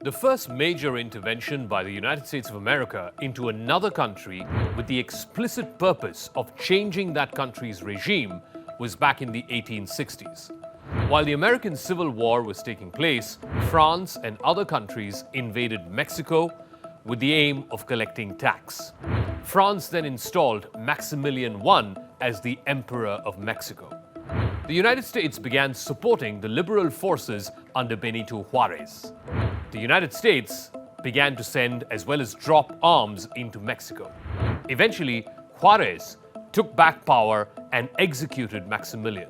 The first major intervention by the United States of America into another country with the explicit purpose of changing that country's regime was back in the 1860s. While the American Civil War was taking place, France and other countries invaded Mexico with the aim of collecting tax. France then installed Maximilian I as the Emperor of Mexico. The United States began supporting the liberal forces under Benito Juarez. The United States began to send as well as drop arms into Mexico. Eventually, Juarez took back power and executed Maximilian.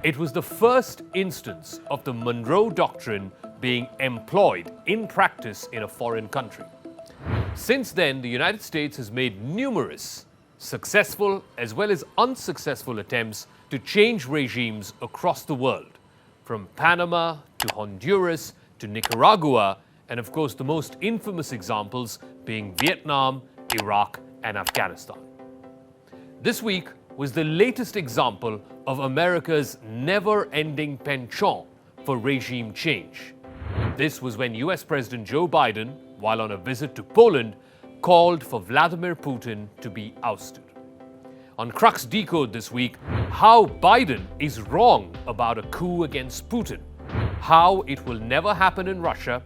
It was the first instance of the Monroe Doctrine being employed in practice in a foreign country. Since then, the United States has made numerous successful as well as unsuccessful attempts to change regimes across the world, from Panama to Honduras to Nicaragua, and of course the most infamous examples being Vietnam, Iraq, and Afghanistan. This week was the latest example of America's never-ending penchant for regime change. This was when US President Joe Biden, while on a visit to Poland, called for Vladimir Putin to be ousted. On Crux Decode this week, how Biden is wrong about a coup against Putin, how it will never happen in Russia,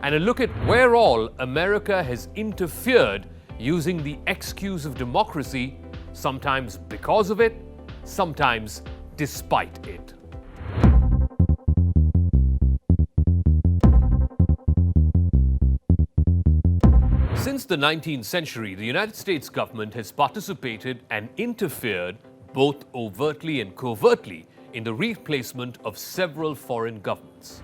and a look at where all America has interfered using the excuse of democracy, sometimes because of it, sometimes despite it. Since the 19th century, the United States government has participated and interfered both overtly and covertly in the replacement of several foreign governments.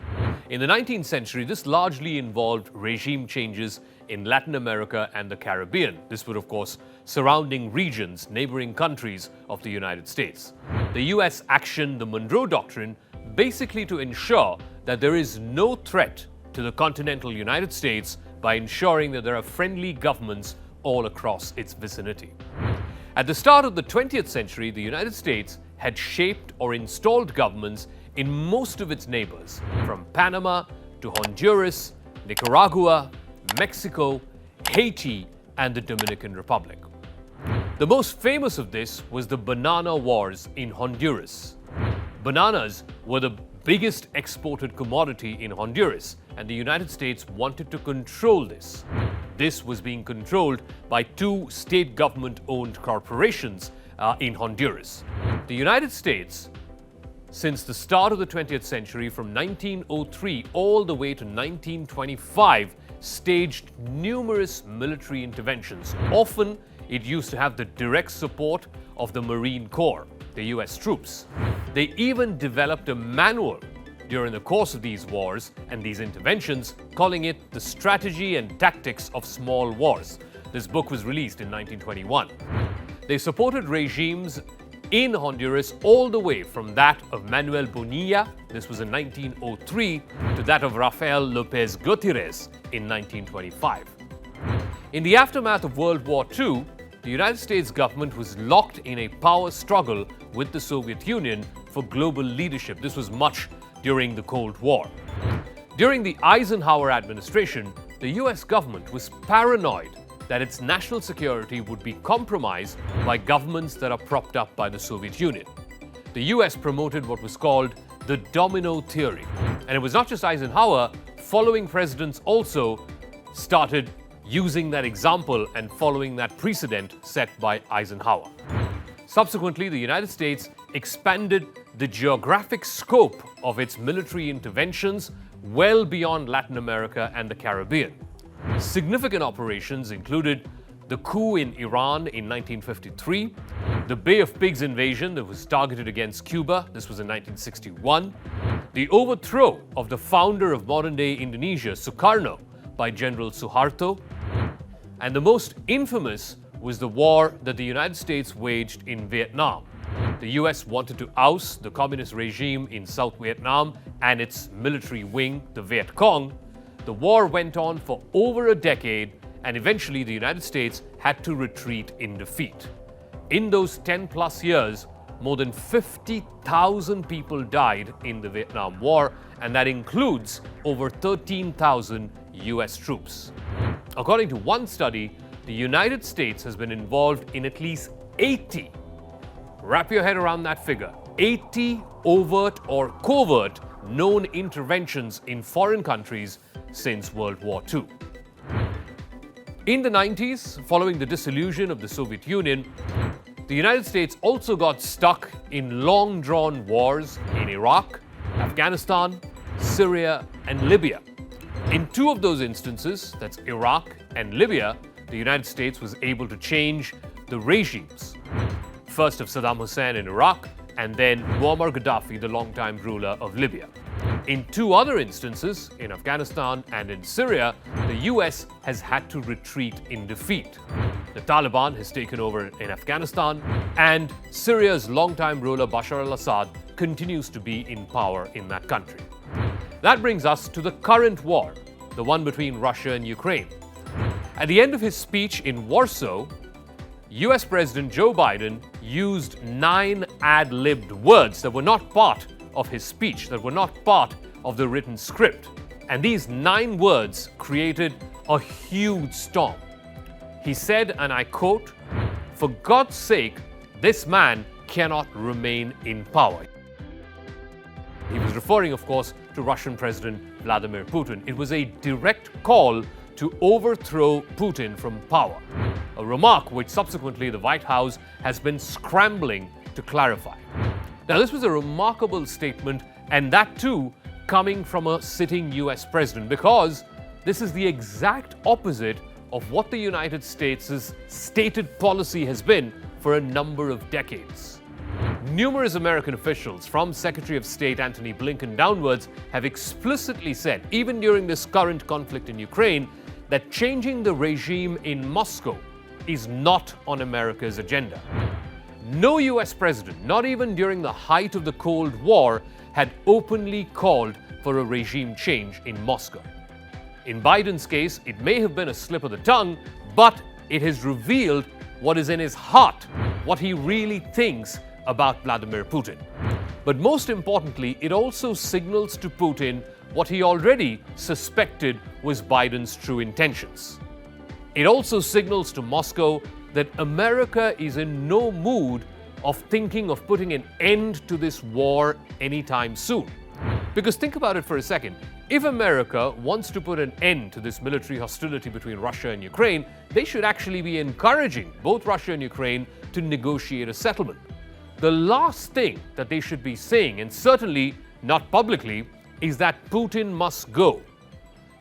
In the 19th century, this largely involved regime changes in Latin America and the Caribbean. This were, of course, surrounding regions, neighboring countries of the United States. The US actioned the Monroe Doctrine basically to ensure that there is no threat to the continental United States by ensuring that there are friendly governments all across its vicinity. At the start of the 20th century, the United States had shaped or installed governments in most of its neighbors, from Panama to Honduras, Nicaragua, Mexico, Haiti, and the Dominican Republic. The most famous of this was the Banana Wars in Honduras. Bananas were the biggest exported commodity in Honduras, and the United States wanted to control this. This was being controlled by two state government-owned corporations in Honduras. The United States, since the start of the 20th century, from 1903 all the way to 1925, staged numerous military interventions. Often, it used to have the direct support of the Marine Corps, the US troops. They even developed a manual during the course of these wars and these interventions, calling it The Strategy and Tactics of Small Wars. This book was released in 1921. They supported regimes in Honduras all the way from that of Manuel Bonilla, this was in 1903, to that of Rafael López Gutiérrez in 1925. In the aftermath of World War II, the United States government was locked in a power struggle with the Soviet Union for global leadership. This was much during the Cold War. During the Eisenhower administration, the US government was paranoid that its national security would be compromised by governments that are propped up by the Soviet Union. The US promoted what was called the domino theory. And it was not just Eisenhower, following presidents also started using that example and following that precedent set by Eisenhower. Subsequently, the United States expanded the geographic scope of its military interventions well beyond Latin America and the Caribbean. Significant operations included the coup in Iran in 1953, the Bay of Pigs invasion that was targeted against Cuba, this was in 1961, the overthrow of the founder of modern-day Indonesia, Sukarno, by General Suharto, and the most infamous was the war that the United States waged in Vietnam. The US wanted to oust the communist regime in South Vietnam and its military wing, the Viet Cong. The war went on for over a decade, and eventually the United States had to retreat in defeat. In those 10-plus years, more than 50,000 people died in the Vietnam War, and that includes over 13,000 US troops. According to one study, the United States has been involved in at least 80, wrap your head around that figure, 80 overt or covert known interventions in foreign countries since World War II. In the 90s, following the dissolution of the Soviet Union, the United States also got stuck in long-drawn wars in Iraq, Afghanistan, Syria, and Libya. In two of those instances, that's Iraq and Libya, the United States was able to change the regimes. First of Saddam Hussein in Iraq, and then Muammar Gaddafi, the longtime ruler of Libya. In two other instances, in Afghanistan and in Syria, the US has had to retreat in defeat. The Taliban has taken over in Afghanistan, and Syria's longtime ruler Bashar al-Assad continues to be in power in that country. That brings us to the current war, the one between Russia and Ukraine. At the end of his speech in Warsaw, US President Joe Biden used 9 ad-libbed words that were not part of his speech, that were not part of the written script. And these 9 words created a huge storm. He said, and I quote, "For God's sake, this man cannot remain in power." He was referring, of course, to Russian President Vladimir Putin. It was a direct call to overthrow Putin from power, a remark which subsequently the White House has been scrambling to clarify. Now, this was a remarkable statement, and that too coming from a sitting US president, because this is the exact opposite of what the United States' stated policy has been for a number of decades. Numerous American officials, from Secretary of State Antony Blinken downwards, have explicitly said, even during this current conflict in Ukraine, that changing the regime in Moscow is not on America's agenda. No US president, not even during the height of the Cold War, had openly called for a regime change in Moscow. In Biden's case, it may have been a slip of the tongue, but it has revealed what is in his heart, what he really thinks about Vladimir Putin. But most importantly, it also signals to Putin what he already suspected was Biden's true intentions. It also signals to Moscow that America is in no mood of thinking of putting an end to this war anytime soon. Because think about it for a second. If America wants to put an end to this military hostility between Russia and Ukraine, they should actually be encouraging both Russia and Ukraine to negotiate a settlement. The last thing that they should be saying, and certainly not publicly, is that Putin must go.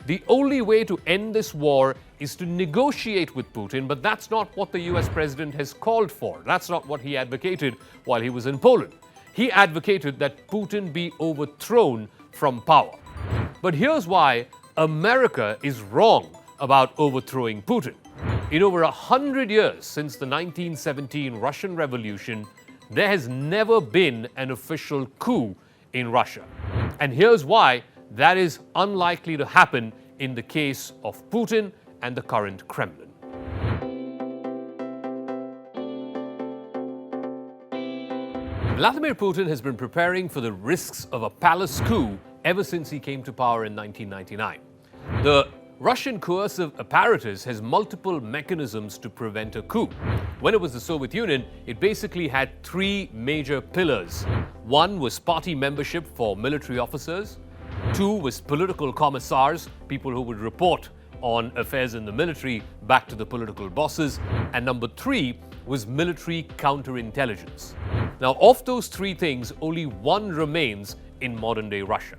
The only way to end this war is to negotiate with Putin, but that's not what the US president has called for. That's not what he advocated while he was in Poland. He advocated that Putin be overthrown from power. But here's why America is wrong about overthrowing Putin. In over 100 years since the 1917 Russian Revolution, there has never been an official coup in Russia. And here's why that is unlikely to happen in the case of Putin and the current Kremlin. Vladimir Putin has been preparing for the risks of a palace coup ever since he came to power in 1999. The Russian coercive apparatus has multiple mechanisms to prevent a coup. When it was the Soviet Union, it basically had 3 major pillars. One was party membership for military officers. 2 was political commissars, people who would report on affairs in the military back to the political bosses. And number 3 was military counterintelligence. Now, of those 3 things, only one remains in modern-day Russia.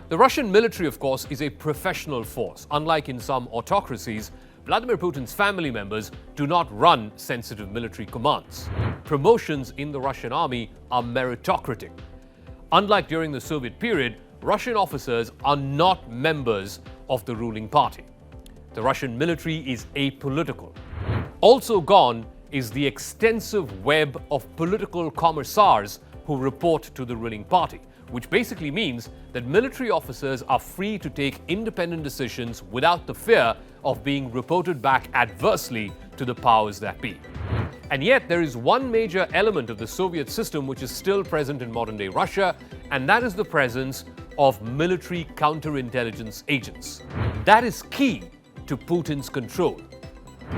The Russian military, of course, is a professional force. Unlike in some autocracies, Vladimir Putin's family members do not run sensitive military commands. Promotions in the Russian army are meritocratic. Unlike during the Soviet period, Russian officers are not members of the ruling party. The Russian military is apolitical. Also gone is the extensive web of political commissars who report to the ruling party, which basically means that military officers are free to take independent decisions without the fear of being reported back adversely to the powers that be. And yet, there is one major element of the Soviet system which is still present in modern-day Russia, and that is the presence of military counterintelligence agents. That is key to Putin's control.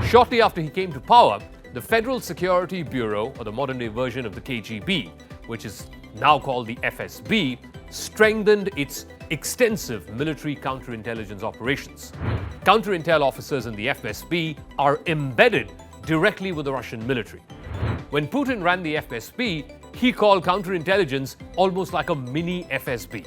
Shortly after he came to power, the Federal Security Bureau, or the modern-day version of the KGB, which is now called the FSB, strengthened its extensive military counterintelligence operations. Counterintel officers in the FSB are embedded directly with the Russian military. When Putin ran the FSB, he called counterintelligence almost like a mini FSB.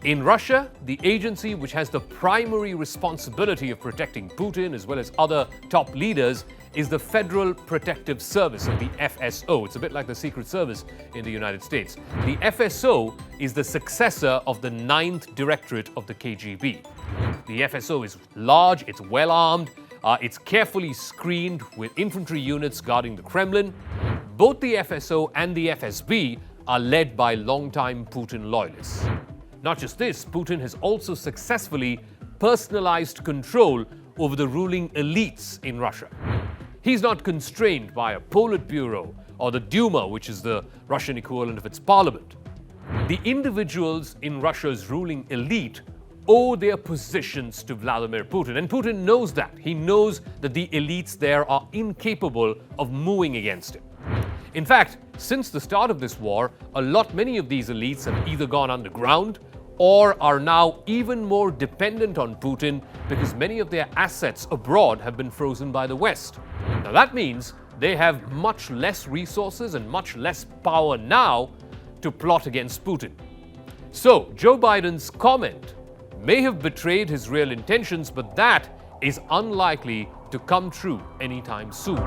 In Russia, the agency which has the primary responsibility of protecting Putin as well as other top leaders is the Federal Protective Service, or the FSO. It's a bit like the Secret Service in the United States. The FSO is the successor of the 9th Directorate of the KGB. The FSO is large, it's well-armed, it's carefully screened with infantry units guarding the Kremlin. Both the FSO and the FSB are led by longtime Putin loyalists. Not just this, Putin has also successfully personalized control over the ruling elites in Russia. He's not constrained by a Politburo or the Duma, which is the Russian equivalent of its parliament. The individuals in Russia's ruling elite owe their positions to Vladimir Putin, and Putin knows that. He knows that the elites there are incapable of moving against him. In fact, since the start of this war, many of these elites have either gone underground or are now even more dependent on Putin because many of their assets abroad have been frozen by the West. Now that means they have much less resources and much less power now to plot against Putin. So, Joe Biden's comment may have betrayed his real intentions, but that is unlikely to come true anytime soon.